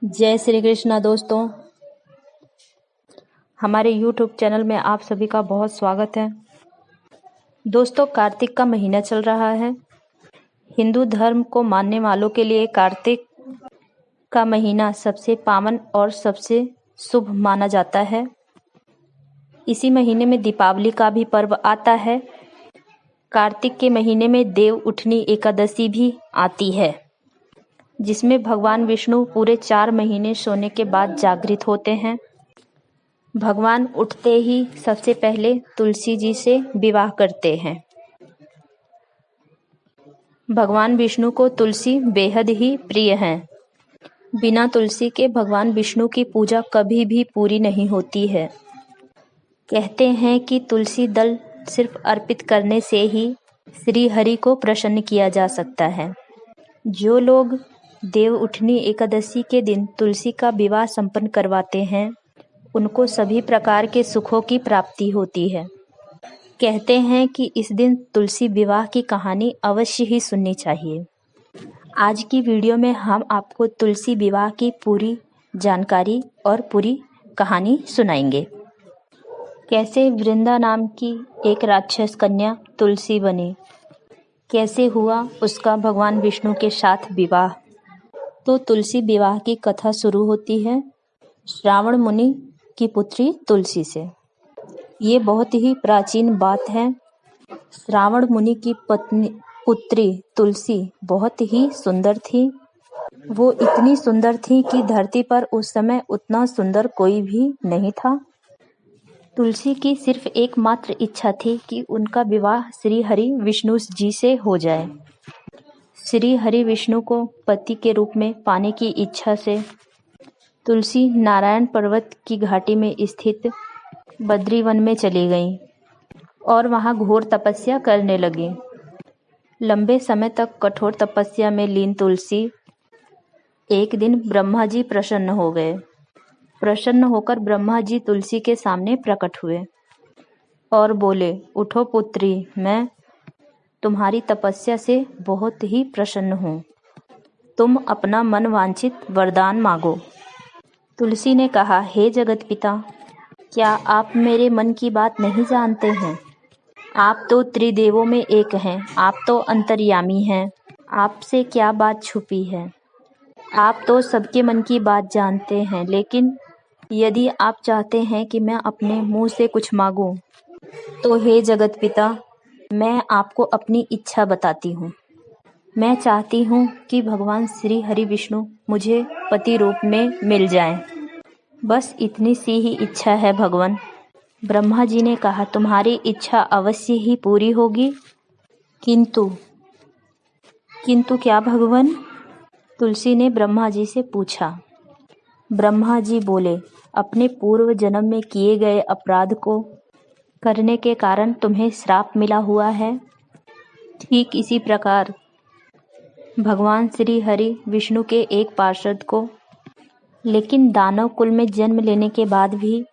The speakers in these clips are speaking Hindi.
जय श्री कृष्णा दोस्तों, हमारे YouTube चैनल में आप सभी का बहुत स्वागत है। दोस्तों, कार्तिक का महीना चल रहा है। हिंदू धर्म को मानने वालों के लिए कार्तिक का महीना सबसे पावन और सबसे शुभ माना जाता है। इसी महीने में दीपावली का भी पर्व आता है। कार्तिक के महीने में देव उठनी एकादशी भी आती है, जिसमें भगवान विष्णु पूरे 4 महीने सोने के बाद जागृत होते हैं। भगवान उठते ही सबसे पहले तुलसी जी से विवाह करते हैं। भगवान विष्णु को तुलसी बेहद ही प्रिय है। बिना तुलसी के भगवान विष्णु की पूजा कभी भी पूरी नहीं होती है। कहते हैं कि तुलसी दल सिर्फ अर्पित करने से ही श्री हरि को प्रसन्न किया जा सकता है। जो लोग देव उठनी एकादशी के दिन तुलसी का विवाह संपन्न करवाते हैं, उनको सभी प्रकार के सुखों की प्राप्ति होती है। कहते हैं कि इस दिन तुलसी विवाह की कहानी अवश्य ही सुननी चाहिए। आज की वीडियो में हम आपको तुलसी विवाह की पूरी जानकारी और पूरी कहानी सुनाएंगे। कैसे वृंदा नाम की एक राक्षस कन्या तुलसी बनी, कैसे हुआ उसका भगवान विष्णु के साथ विवाह। तो तुलसी विवाह की कथा शुरू होती है श्रावण मुनि की पुत्री तुलसी से। ये बहुत ही प्राचीन बात है। श्रावण मुनि की पुत्री तुलसी बहुत ही सुंदर थी। वो इतनी सुंदर थी कि धरती पर उस समय उतना सुंदर कोई भी नहीं था। तुलसी की सिर्फ एकमात्र इच्छा थी कि उनका विवाह श्री हरि विष्णु जी से हो जाए। श्री हरि विष्णु को पति के रूप में पाने की इच्छा से तुलसी नारायण पर्वत की घाटी में स्थित बद्री वन में चली गईं और वहां घोर तपस्या करने लगी। लंबे समय तक कठोर तपस्या में लीन तुलसी एक दिन ब्रह्मा जी प्रसन्न हो गए। प्रसन्न होकर ब्रह्मा जी तुलसी के सामने प्रकट हुए और बोले, उठो पुत्री, मैं तुम्हारी तपस्या से बहुत ही प्रसन्न हूँ। तुम अपना मन वांछित वरदान मांगो। तुलसी ने कहा, हे जगत पिता, क्या आप मेरे मन की बात नहीं जानते हैं? आप तो त्रिदेवों में एक हैं, आप तो अंतर्यामी हैं। आपसे क्या बात छुपी है? आप तो सबके मन की बात जानते हैं, लेकिन यदि आप चाहते हैं कि मैं अपने मुंह से कुछ मांगूं, तो हे जगत पिता, मैं आपको अपनी इच्छा बताती हूँ। मैं चाहती हूँ कि भगवान श्री हरि विष्णु मुझे पति रूप में मिल जाएं। बस इतनी सी ही इच्छा है भगवान। ब्रह्मा जी ने कहा, तुम्हारी इच्छा अवश्य ही पूरी होगी, किंतु क्या भगवान? तुलसी ने ब्रह्मा जी से पूछा। ब्रह्मा जी बोले, अपने पूर्व जन्म में किए गए अपराध को करने के कारण तुम्हें श्राप मिला हुआ है। ठीक इसी प्रकार भगवान श्री हरि विष्णु के एक पार्षद को, लेकिन दानव कुल में जन्म लेने के बाद भी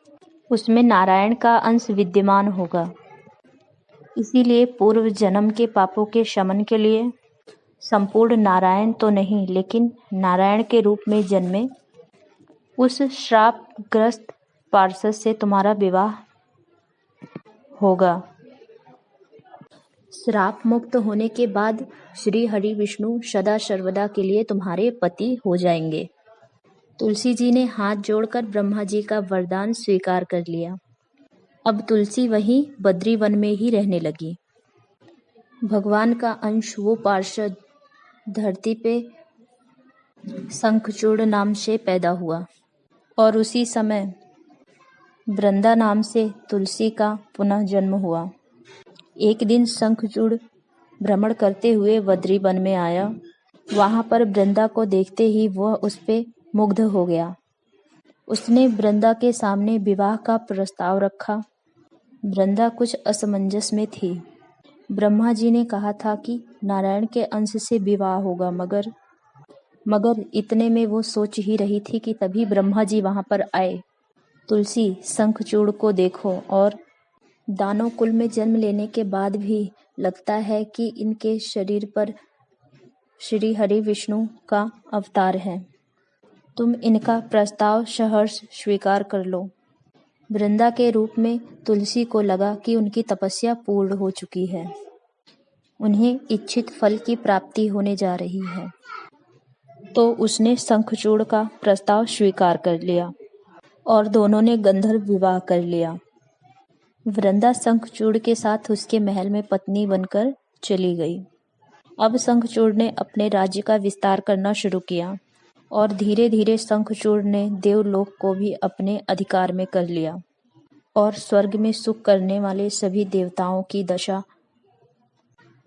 उसमें नारायण का अंश विद्यमान होगा। इसीलिए पूर्व जन्म के पापों के शमन के लिए संपूर्ण नारायण तो नहीं, लेकिन नारायण के रूप में जन्मे उस श्रापग्रस्त पार्षद से तुम्हारा विवाह होगा। श्राप मुक्त होने के बाद श्री हरि विष्णु सदा सर्वदा के लिए तुम्हारे पति हो जाएंगे। तुलसी जी ने हाथ जोड़कर ब्रह्मा जी का वरदान स्वीकार कर लिया। अब तुलसी वहीं बद्री वन में ही रहने लगी। भगवान का अंश वो पार्षद धरती पे शंखचूड़ नाम से पैदा हुआ और उसी समय वृंदा नाम से तुलसी का पुनः जन्म हुआ। एक दिन शंखचूड़ भ्रमण करते हुए बद्री वन में आया। वहां पर वृंदा को देखते ही वह उस पे मुग्ध हो गया। उसने वृंदा के सामने विवाह का प्रस्ताव रखा। वृंदा कुछ असमंजस में थी। ब्रह्मा जी ने कहा था कि नारायण के अंश से विवाह होगा, मगर इतने में वो सोच ही रही थी कि तभी ब्रह्मा जी वहां पर आए। तुलसी, शंखचूड़ को देखो, और दानव कुल में जन्म लेने के बाद भी लगता है कि इनके शरीर पर श्री हरि विष्णु का अवतार है। तुम इनका प्रस्ताव सहर्ष स्वीकार कर लो। वृंदा के रूप में तुलसी को लगा कि उनकी तपस्या पूर्ण हो चुकी है, उन्हें इच्छित फल की प्राप्ति होने जा रही है। तो उसने शंखचूड़ का प्रस्ताव स्वीकार कर लिया और दोनों ने गंधर्व विवाह कर लिया। वृंदा शंखचूड़ के साथ उसके महल में पत्नी बनकर चली गई। अब शंखचूड़ ने अपने राज्य का विस्तार करना शुरू किया और धीरे धीरे शंखचूड़ ने देवलोक को भी अपने अधिकार में कर लिया और स्वर्ग में सुख करने वाले सभी देवताओं की दशा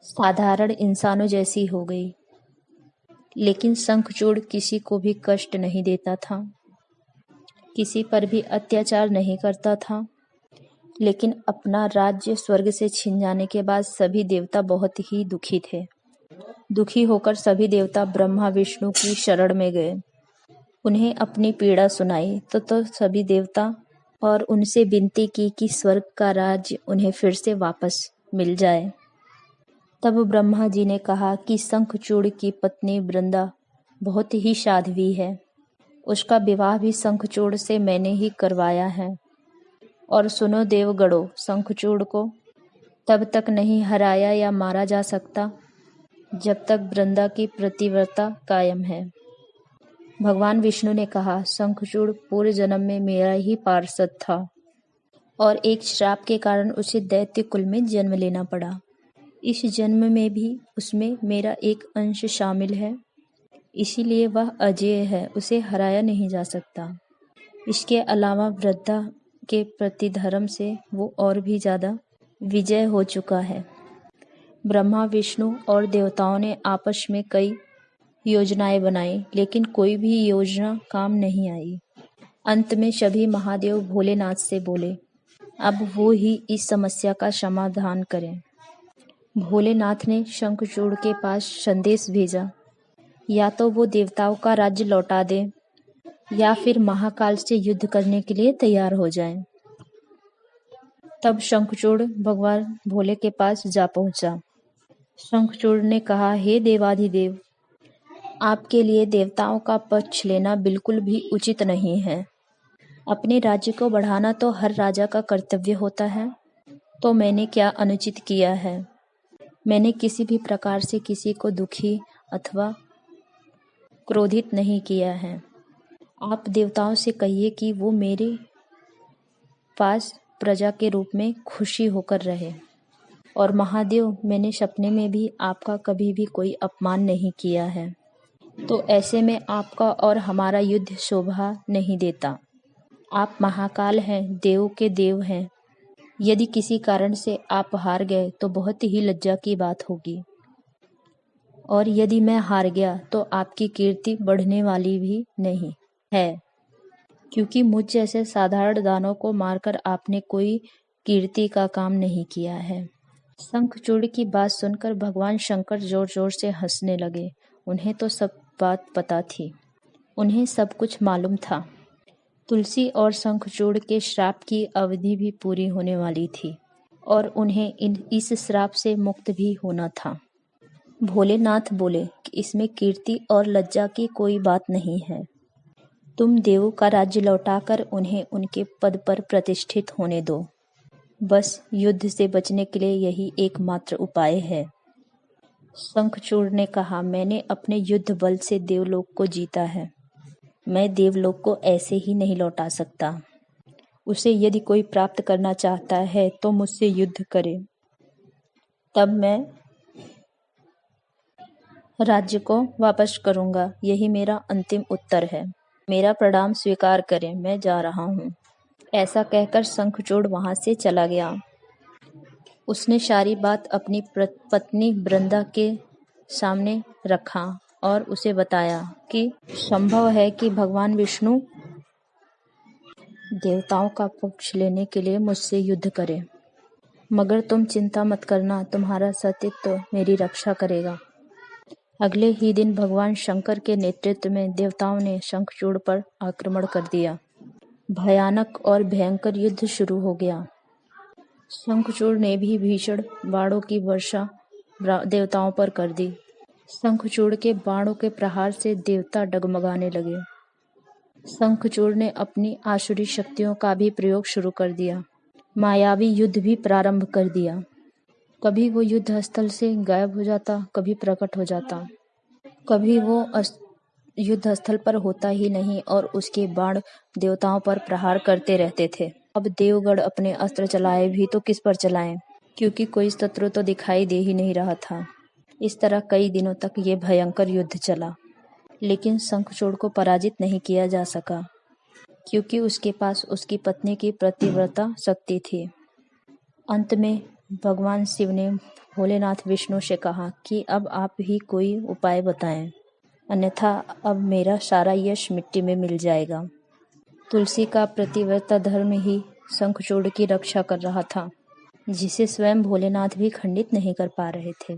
साधारण इंसानों जैसी हो गई। लेकिन शंखचूड़ किसी को भी कष्ट नहीं देता था, किसी पर भी अत्याचार नहीं करता था। लेकिन अपना राज्य स्वर्ग से छीन जाने के बाद सभी देवता बहुत ही दुखी थे। दुखी होकर सभी देवता ब्रह्मा विष्णु की शरण में गए, उन्हें अपनी पीड़ा सुनाई तो सभी देवता और उनसे विनती की कि स्वर्ग का राज्य उन्हें फिर से वापस मिल जाए। तब ब्रह्मा जी ने कहा कि शंखचूड़ की पत्नी वृंदा बहुत ही साध्वी है, उसका विवाह भी शंखचूड़ से मैंने ही करवाया है। और सुनो देवगणों, शंखचूड़ को तब तक नहीं हराया या मारा जा सकता जब तक वृंदा की प्रतिव्रता कायम है। भगवान विष्णु ने कहा, शंखचूड़ पूर्व जन्म में मेरा ही पार्षद था और एक श्राप के कारण उसे दैत्य कुल में जन्म लेना पड़ा। इस जन्म में भी उसमें मेरा एक अंश शामिल है, इसीलिए वह अजेय है, उसे हराया नहीं जा सकता। इसके अलावा वृंदा के प्रति धर्म से वो और भी ज्यादा विजय हो चुका है। ब्रह्मा विष्णु और देवताओं ने आपस में कई योजनाएं बनाई, लेकिन कोई भी योजना काम नहीं आई। अंत में सभी महादेव भोलेनाथ से बोले, अब वो ही इस समस्या का समाधान करें। भोलेनाथ ने शंखचूड़ के पास संदेश भेजा, या तो वो देवताओं का राज्य लौटा दे या फिर महाकाल से युद्ध करने के लिए तैयार हो जाएं। तब शंखचूड़ भगवान भोले के पास जा पहुंचा। शंखचूड़ ने कहा, हे देवाधिदेव, आपके लिए देवताओं का पक्ष लेना बिल्कुल भी उचित नहीं है। अपने राज्य को बढ़ाना तो हर राजा का कर्तव्य होता है। तो मैंने क्या अनुचित किया है? मैंने किसी भी प्रकार से किसी को दुखी अथवा क्रोधित नहीं किया है। आप देवताओं से कहिए कि वो मेरे पास प्रजा के रूप में खुशी होकर रहे। और महादेव, मैंने सपने में भी आपका कभी भी कोई अपमान नहीं किया है, तो ऐसे में आपका और हमारा युद्ध शोभा नहीं देता। आप महाकाल हैं, देव के देव हैं। यदि किसी कारण से आप हार गए तो बहुत ही लज्जा की बात होगी, और यदि मैं हार गया तो आपकी कीर्ति बढ़ने वाली भी नहीं है, क्योंकि मुझ जैसे साधारण दानों को मारकर आपने कोई कीर्ति का काम नहीं किया है। शंखचूड़ की बात सुनकर भगवान शंकर जोर जोर से हंसने लगे। उन्हें तो सब बात पता थी, उन्हें सब कुछ मालूम था। तुलसी और शंखचूड़ के श्राप की अवधि भी पूरी होने वाली थी और उन्हें इस श्राप से मुक्त भी होना था। भोलेनाथ बोले कि इसमें कीर्ति और लज्जा की कोई बात नहीं है। तुम देवों का राज्य लौटाकर उन्हें उनके पद पर प्रतिष्ठित होने दो। बस युद्ध से बचने के लिए यही एकमात्र उपाय है। शंखचूड़ ने कहा, मैंने अपने युद्ध बल से देवलोक को जीता है, मैं देवलोक को ऐसे ही नहीं लौटा सकता। उसे यदि कोई प्राप्त करना चाहता है तो मुझसे युद्ध करे, तब मैं राज्य को वापस करूंगा। यही मेरा अंतिम उत्तर है। मेरा प्रणाम स्वीकार करें, मैं जा रहा हूँ। ऐसा कहकर शंखचूड़ वहां से चला गया। उसने सारी बात अपनी पत्नी वृंदा के सामने रखा और उसे बताया कि संभव है कि भगवान विष्णु देवताओं का पक्ष लेने के लिए मुझसे युद्ध करें, मगर तुम चिंता मत करना, तुम्हारा सतीत्व मेरी रक्षा करेगा। अगले ही दिन भगवान शंकर के नेतृत्व में देवताओं ने शंखचूड़ पर आक्रमण कर दिया। भयानक और भयंकर युद्ध शुरू हो गया। शंखचूड़ ने भी भीषण बाणों की वर्षा देवताओं पर कर दी। शंखचूड़ के बाणों के प्रहार से देवता डगमगाने लगे। शंखचूड़ ने अपनी आसुरी शक्तियों का भी प्रयोग शुरू कर दिया। मायावी युद्ध भी प्रारंभ कर दिया। कभी वो युद्ध स्थल से गायब हो जाता, कभी प्रकट हो जाता, कभी वो युद्ध स्थल पर होता ही नहीं और उसके बाण देवताओं पर प्रहार करते रहते थे। अब देवगढ़ अपने अस्त्र चलाए भी तो किस पर चलाएं, क्योंकि कोई शत्रु तो दिखाई दे ही नहीं रहा था। इस तरह कई दिनों तक ये भयंकर युद्ध चला, लेकिन शंखचूड़ को पराजित नहीं किया जा सका, क्योंकि उसके पास उसकी पत्नी की पतिव्रता शक्ति थी। अंत में भगवान शिव ने भोलेनाथ विष्णु से कहा कि अब आप ही कोई उपाय बताएं, अन्यथा अब मेरा सारा यश मिट्टी में मिल जाएगा। तुलसी का पतिव्रता धर्म ही शंखचूड़ की रक्षा कर रहा था, जिसे स्वयं भोलेनाथ भी खंडित नहीं कर पा रहे थे।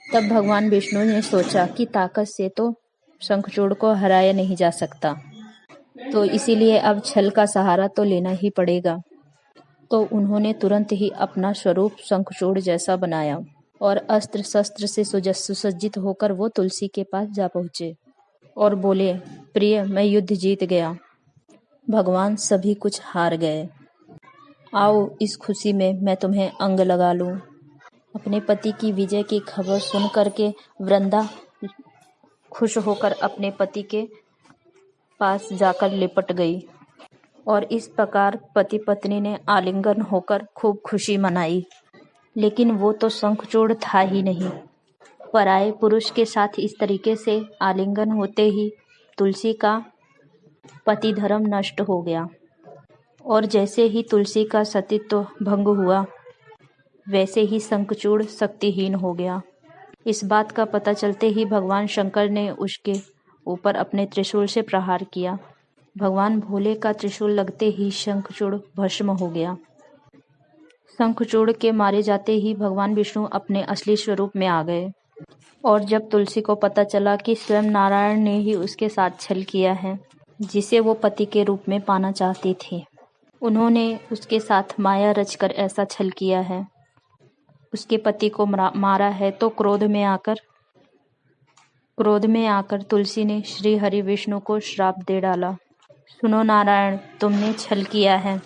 तब भगवान विष्णु ने सोचा कि ताकत से तो शंखचूड़ को हराया नहीं जा सकता, तो इसीलिए अब छल का सहारा तो लेना ही पड़ेगा। तो उन्होंने तुरंत ही अपना स्वरूप शंखचूड़ जैसा बनाया और अस्त्र शस्त्र से सुसज्जित होकर वो तुलसी के पास जा पहुंचे और बोले, प्रिय, मैं युद्ध जीत गया। भगवान सभी कुछ हार गए। आओ, इस खुशी में मैं तुम्हें अंग लगा लूं। अपने पति की विजय की खबर सुन करके वृंदा खुश होकर अपने पति के पास जाकर लिपट गई और इस प्रकार पति पत्नी ने आलिंगन होकर खूब खुशी मनाई। लेकिन वो तो शंखचूड़ था ही नहीं। पराये पुरुष के साथ इस तरीके से आलिंगन होते ही तुलसी का पति धर्म नष्ट हो गया और जैसे ही तुलसी का सतीत्व भंग हुआ, वैसे ही शंखचूड़ शक्तिहीन हो गया। इस बात का पता चलते ही भगवान शंकर ने उसके ऊपर अपने त्रिशूल से प्रहार किया। भगवान भोले का त्रिशूल लगते ही शंखचूड़ भस्म हो गया। शंखचूड़ के मारे जाते ही भगवान विष्णु अपने असली स्वरूप में आ गए और जब तुलसी को पता चला कि स्वयं नारायण ने ही उसके साथ छल किया है, जिसे वो पति के रूप में पाना चाहती थी, उन्होंने उसके साथ माया रचकर ऐसा छल किया है, उसके पति को मारा है, तो क्रोध में आकर तुलसी ने श्री हरि विष्णु को श्राप दे डाला। सुनो नारायण, तुमने छल किया है,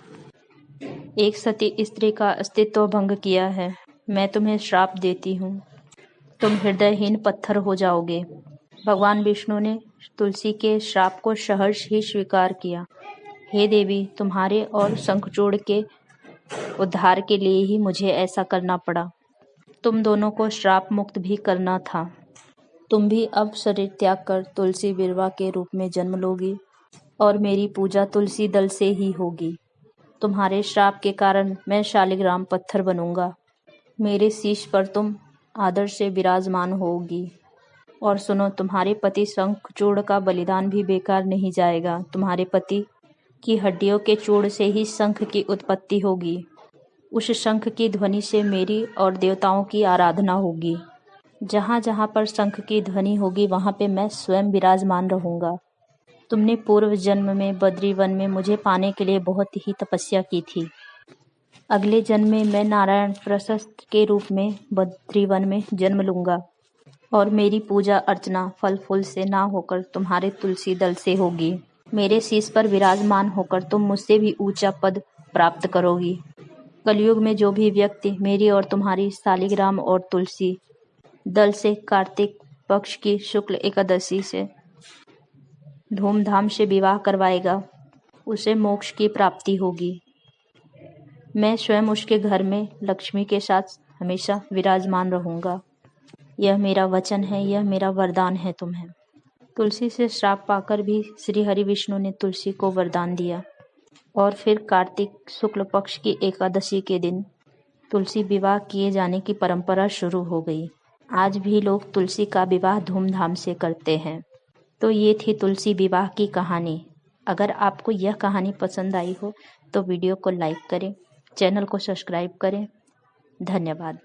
एक सती स्त्री का अस्तित्व भंग किया है। मैं तुम्हें श्राप देती हूँ, तुम हृदयहीन पत्थर हो जाओगे। भगवान विष्णु ने तुलसी के श्राप को सहर्ष ही स्वीकार किया। हे देवी, तुम्हारे और शंखचूड़ के उद्धार के लिए ही मुझे ऐसा करना पड़ा। तुम दोनों को श्राप मुक्त भी करना था। तुम भी अब शरीर त्याग कर तुलसी बिरवा के रूप में जन्म लोगी और मेरी पूजा तुलसी दल से ही होगी। तुम्हारे श्राप के कारण मैं शालिग्राम पत्थर बनूंगा। मेरे शीश पर तुम आदर से विराजमान होगी। और सुनो, तुम्हारे पति शंखचूड़ का बलिदान भी बेकार नहीं जाएगा। तुम्हारे पति की हड्डियों के चूड़ से ही शंख की उत्पत्ति होगी। उस शंख की ध्वनि से मेरी और देवताओं की आराधना होगी। जहाँ जहाँ पर शंख की ध्वनि होगी, वहाँ पे मैं स्वयं विराजमान रहूंगा। तुमने पूर्व जन्म में बद्री वन में मुझे पाने के लिए बहुत ही तपस्या की थी। अगले जन्म में मैं नारायण प्रशस्त के रूप में बद्री वन में जन्म लूंगा और मेरी पूजा अर्चना फल फूल से ना होकर तुम्हारे तुलसी दल से होगी। मेरे शीश पर विराजमान होकर तुम मुझसे भी ऊंचा पद प्राप्त करोगी। कलयुग में जो भी व्यक्ति मेरी और तुम्हारी शालिग्राम और तुलसी दल से कार्तिक पक्ष की शुक्ल एकादशी से धूमधाम से विवाह करवाएगा, उसे मोक्ष की प्राप्ति होगी। मैं स्वयं उसके घर में लक्ष्मी के साथ हमेशा विराजमान रहूंगा। यह मेरा वचन है, यह मेरा वरदान है तुम्हें। तुलसी से श्राप पाकर भी श्री हरि विष्णु ने तुलसी को वरदान दिया और फिर कार्तिक शुक्ल पक्ष की एकादशी के दिन तुलसी विवाह किए जाने की परंपरा शुरू हो गई। आज भी लोग तुलसी का विवाह धूमधाम से करते हैं। तो ये थी तुलसी विवाह की कहानी। अगर आपको यह कहानी पसंद आई हो तो वीडियो को लाइक करें, चैनल को सब्सक्राइब करें। धन्यवाद।